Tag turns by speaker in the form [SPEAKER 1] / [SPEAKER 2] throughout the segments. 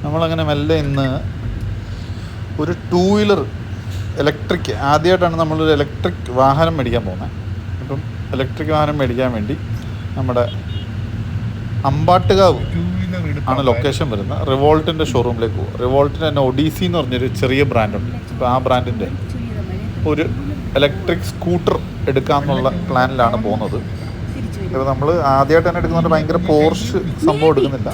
[SPEAKER 1] നമ്മളങ്ങനെ മെല്ലെ ഇന്ന് ഒരു 2 വീലർ ഇലക്ട്രിക് ആദ്യമായിട്ടാണ് നമ്മളൊരു ഇലക്ട്രിക് വാഹനം മേടിക്കാൻ പോകുന്നത്. അപ്പം ഇലക്ട്രിക് വാഹനം മേടിക്കാൻ വേണ്ടി നമ്മുടെ അമ്പാട്ടുകാവ് ആണ് ലൊക്കേഷൻ വരുന്നത്. റിവോൾട്ടിൻ്റെ ഷോറൂമിലേക്ക് പോകും. റിവോൾട്ടിന് തന്നെ ഒഡീസി എന്ന് പറഞ്ഞൊരു ചെറിയ ബ്രാൻഡുണ്ട്. അപ്പോൾ ആ ബ്രാൻഡിൻ്റെ ഒരു ഇലക്ട്രിക് സ്കൂട്ടർ എടുക്കാമെന്നുള്ള പ്ലാനിലാണ് പോകുന്നത്. ഇപ്പോൾ നമ്മൾ ആദ്യമായിട്ട് തന്നെ എടുക്കുന്നുണ്ട്. ഭയങ്കര പോർഷ് സംഭവം എടുക്കുന്നില്ല.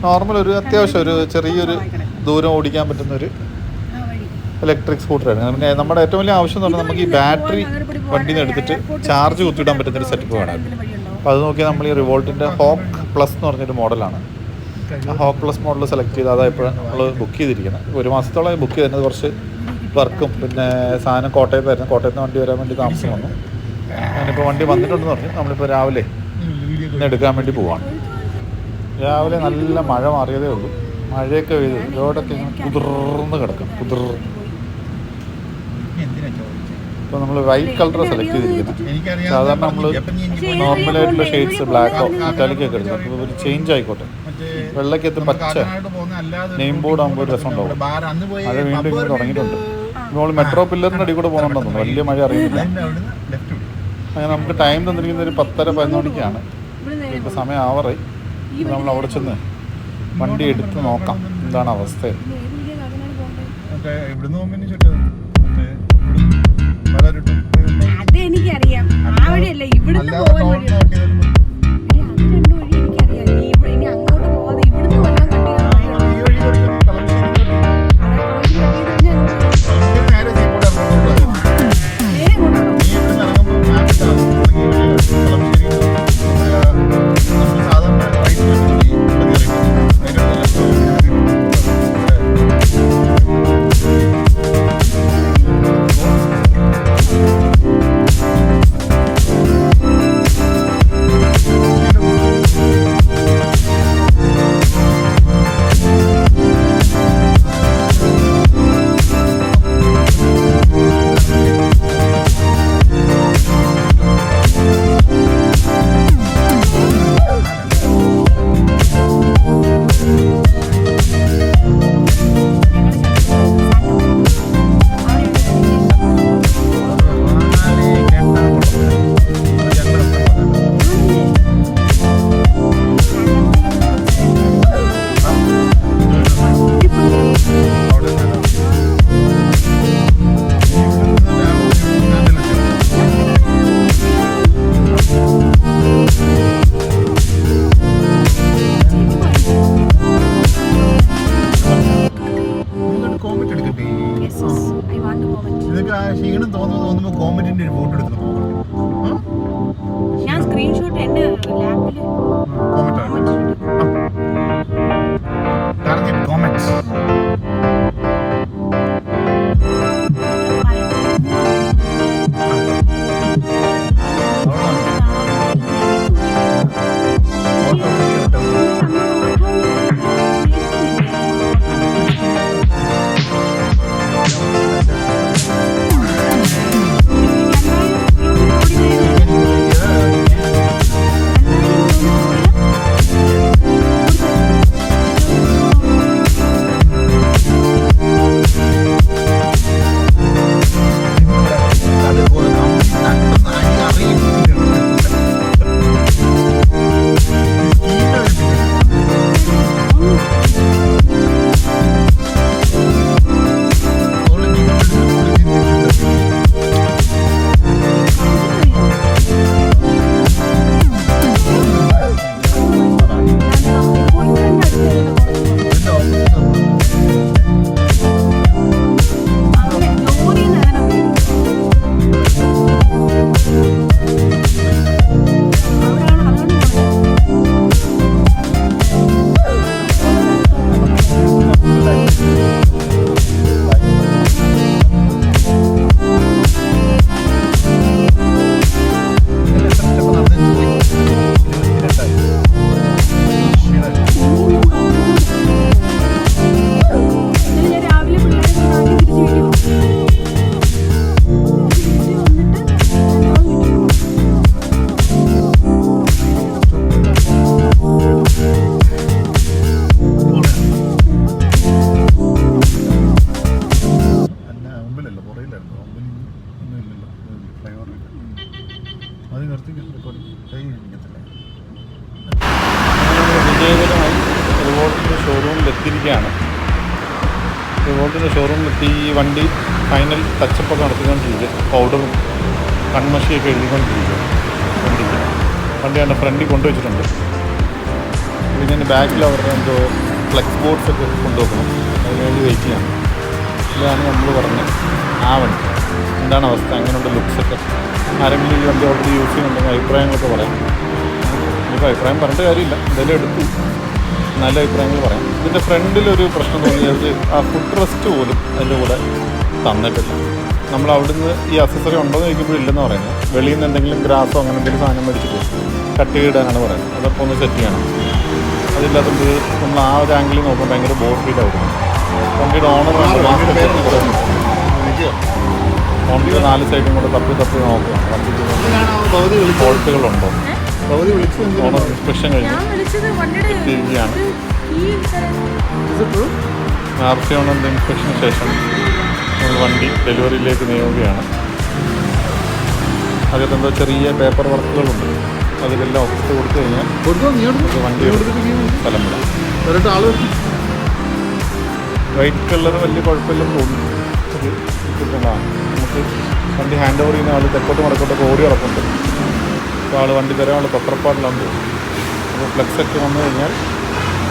[SPEAKER 1] നോർമൽ ഒരു അത്യാവശ്യം ഒരു ചെറിയൊരു ദൂരം ഓടിക്കാൻ പറ്റുന്നൊരു ഇലക്ട്രിക് സ്കൂട്ടറാണ്. പിന്നെ നമ്മുടെ ഏറ്റവും വലിയ ആവശ്യം എന്ന് പറഞ്ഞാൽ നമുക്ക് ഈ ബാറ്ററി വണ്ടിയിൽ നിന്ന് എടുത്തിട്ട് ചാർജ് കുത്തിയിടാൻ പറ്റുന്നൊരു സെറ്റപ്പ് വേണമായിരുന്നു. അപ്പോൾ അത് നോക്കിയാൽ നമ്മൾ ഈ റിവോൾട്ടിൻ്റെ ഹോക്ക് പ്ലസ് എന്ന് പറഞ്ഞൊരു മോഡലാണ്. ആ ഹോക്ക് പ്ലസ് മോഡൽ സെലക്ട് ചെയ്ത് അതാണ് ഇപ്പോൾ നമ്മൾ ബുക്ക് ചെയ്തിരിക്കുന്നത്. 1 മാസത്തോളം ബുക്ക് ചെയ്തിരുന്നത്. കുറച്ച് വർക്കും പിന്നെ സാധനം കോട്ടയത്തായിരുന്നു. കോട്ടയത്ത് നിന്ന് വണ്ടി വരാൻ വേണ്ടി താമസം വന്നു. ഞാനിപ്പോൾ വണ്ടി വന്നിട്ടുണ്ടെന്ന് പറഞ്ഞു. നമ്മളിപ്പോൾ രാവിലെ ഇന്ന് എടുക്കാൻ വേണ്ടി പോവാണ്. രാവിലെ നല്ല മഴ മാറിയതേ ഉള്ളൂ. മഴയൊക്കെ പെയ്ത് റോഡൊക്കെ ഇങ്ങനെ കുതിർന്ന് കിടക്കും. ഇപ്പോൾ നമ്മൾ വൈറ്റ് കളർ സെലക്ട് ചെയ്തിരിക്കുന്നത്. സാധാരണ നമ്മൾ നോർമലായിട്ടുള്ള ഷെയ്ഡ്സ് ബ്ലാക്കോ മെറ്റാലിക്കൊക്കെ എടുക്കും. അപ്പോൾ ഒരു ചേഞ്ച് ആയിക്കോട്ടെ. വെള്ളക്കകത്ത് പച്ച നെയിം ബോർഡ് ആകുമ്പോൾ ഒരു രസം ഉണ്ടാവും. മഴ വീണ്ടും ഇങ്ങനെ തുടങ്ങിയിട്ടുണ്ട്. നമ്മൾ മെട്രോ പില്ലറിൻ്റെ അടി കൂടെ പോകുന്നുണ്ടെന്നു. വലിയ മഴ അറിയുന്നില്ല. അങ്ങനെ നമുക്ക് ടൈം തന്നിരിക്കുന്നത് ഒരു 10:30-11 മണിക്കാണ്. ഇപ്പോൾ സമയം ആവറായി. നമ്മൾ അവിടെ ചെന്ന് വണ്ടി എടുത്ത് നോക്കാം എന്താണ് അവസ്ഥ.
[SPEAKER 2] അതെനിക്കറിയാം. ആ വഴിയല്ല, ഇവിടുന്ന് പോകാൻ വഴിയാണ്. ഇനി അങ്ങോട്ട് പോവാതെ ഇവിടുന്ന് വല്ലതും
[SPEAKER 1] ക്ഷീണം തോന്നുമ്പോൾ കോമറ്റിന്റെ ഒരു ഫോട്ടോ എടുത്ത്
[SPEAKER 2] ഞാൻ സ്ക്രീൻഷോട്ട് എന്റെ ലാപ്പില്
[SPEAKER 1] ടാർഗറ്റ് കോമറ്റ്സ്. ഷോറൂമിൽ എത്തിയിരിക്കുകയാണ്. റിവോൾട്ടിൻ്റെ ഷോറൂമിലെത്തി ഈ വണ്ടി ഫൈനൽ ടച്ചപ്പൊക്കെ നടത്തിക്കൊണ്ടിരിക്കുക. പൗഡറും കൺമഷിയൊക്കെ എഴുതിക്കൊണ്ടിരിക്കുക വണ്ടി എൻ്റെ ഫ്രണ്ടിൽ കൊണ്ടുവച്ചിട്ടുണ്ട്. പിന്നെ ബാക്കിൽ അവരുടെ എന്തോ ഫ്ലെക്സ് ബോർഡ്സൊക്കെ കൊണ്ടുവെക്കണം, അതിനുവേണ്ടി വെയിറ്റ് ചെയ്യണം. ഇതാണ് നമ്മൾ പറഞ്ഞ ആ വണ്ടി. എന്താണ് അവസ്ഥ, എങ്ങനെയുണ്ട് ലുക്സൊക്കെ? ആരെങ്കിലും ഈ വണ്ടി ഓൾറെഡി യൂസ് ചെയ്യുന്നുണ്ടെങ്കിൽ അഭിപ്രായങ്ങളൊക്കെ പറയാം. ഇപ്പോൾ അഭിപ്രായം പറഞ്ഞിട്ട് കാര്യമില്ല, എന്തായാലും എടുത്തു, നല്ല അഭിപ്രായങ്ങൾ പറയാം. ഇതിൻ്റെ ഫ്രണ്ടിലൊരു പ്രശ്നം തോന്നിയത് ആ ഫുഡ് റെസ്റ്റ് പോലും അതിൻ്റെ കൂടെ തന്നിട്ടില്ല. നമ്മൾ അവിടുന്ന് ഈ അക്സസറി ഉണ്ടോ എന്ന് ചോദിക്കുമ്പോഴില്ലെന്ന് പറയുന്നത്. വെളിയിൽ നിന്ന് എന്തെങ്കിലും ഗ്രാസോ അങ്ങനെ എന്തെങ്കിലും സാധനം മേടിച്ചിട്ട് കട്ട് ചെയ്തിടാനാണ് പറയുന്നത്. അതൊക്കെ ഒന്ന് സെറ്റ് ചെയ്യണം. അതില്ലാത്തത് നമ്മൾ ആ ഒരു ആംഗിളിൽ നോക്കുമ്പോൾ ഭയങ്കര ബോർ ഫീൽ ആവും. വണ്ടിയുടെ ഓണറാണ് വണ്ടിയുടെ 4 സൈഡും കൂടെ തപ്പി നോക്കുക വണ്ടിക്ക് ഫോൾട്ടുകളുണ്ടോ. ഓണർ ഇൻസ്പെക്ഷൻ കഴിഞ്ഞ് എത്തിയിരിക്കുകയാണ്. RC ഓണറിൻ്റെ ഇൻസ്പെക്ഷന് ശേഷം നമ്മൾ വണ്ടി ഡെലിവറിയിലേക്ക് നിയോഗിക്കുകയാണ്. അതിലെന്തോ ചെറിയ പേപ്പർ വർക്കുകളുണ്ട്, അതിലെല്ലാം ഒപ്പിട്ട് കൊടുത്തു കഴിഞ്ഞാൽ വണ്ടി സ്ഥലം വിടാം. വൈറ്റ് കളർ വലിയ കുഴപ്പമില്ലെന്ന് തോന്നുന്നു. അത് കിട്ടുന്നതാണ്. നമുക്ക് വണ്ടി ഹാൻഡ് ഓവർ ചെയ്യുന്ന ആൾ തെക്കോട്ട് മടക്കോട്ടൊക്കെ ഓടി കിടപ്പുണ്ട്. അപ്പോൾ ആൾ വണ്ടി തരാനുള്ള തൊട്ടപ്പാടിലാണെന്ന് തോന്നുന്നു. അപ്പോൾ ഫ്ലെക്സൊക്കെ വന്നു കഴിഞ്ഞാൽ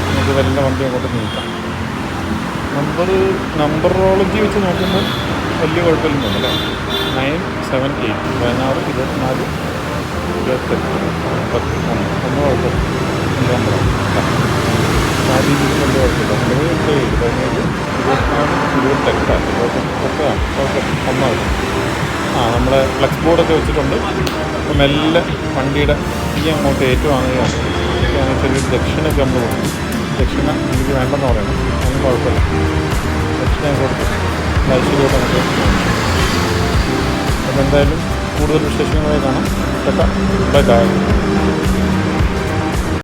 [SPEAKER 1] നമുക്ക് വല്ല വണ്ടി അങ്ങോട്ട് നീക്കാം. നമ്പറോളജി വെച്ച് നോക്കുമ്പോൾ വലിയ കുഴപ്പമില്ലെന്ന് തോന്നുന്നു അല്ലേ. 978 16 24 28 10 ഒന്ന് കുഴപ്പമില്ല. നമ്പറാണ് ആ രീതിയിൽ വലിയ കുഴപ്പമില്ല. 17 24 28 ഒന്നാമത് നമ്മളെ ഫ്ലെക്സ് ബോർഡൊക്കെ വെച്ചിട്ടുണ്ട്. അപ്പം മെല്ലെ വണ്ടിയുടെ ഈ അങ്ങോട്ട് ഏറ്റുവാങ്ങുകയാണ്. ചെറിയൊരു ദക്ഷിണയൊക്കെ നമ്മൾ കൊടുക്കും. ദക്ഷിണ എനിക്ക് വേണ്ടെന്ന് പറയണം, ഒന്നും കുഴപ്പമില്ല. ദക്ഷിണ കൊടുത്തു ഐശ്വര്യമായിട്ട് നമുക്ക്. അപ്പോൾ എന്തായാലും കൂടുതൽ വിശേഷങ്ങളായി കാണാം. Bye bye.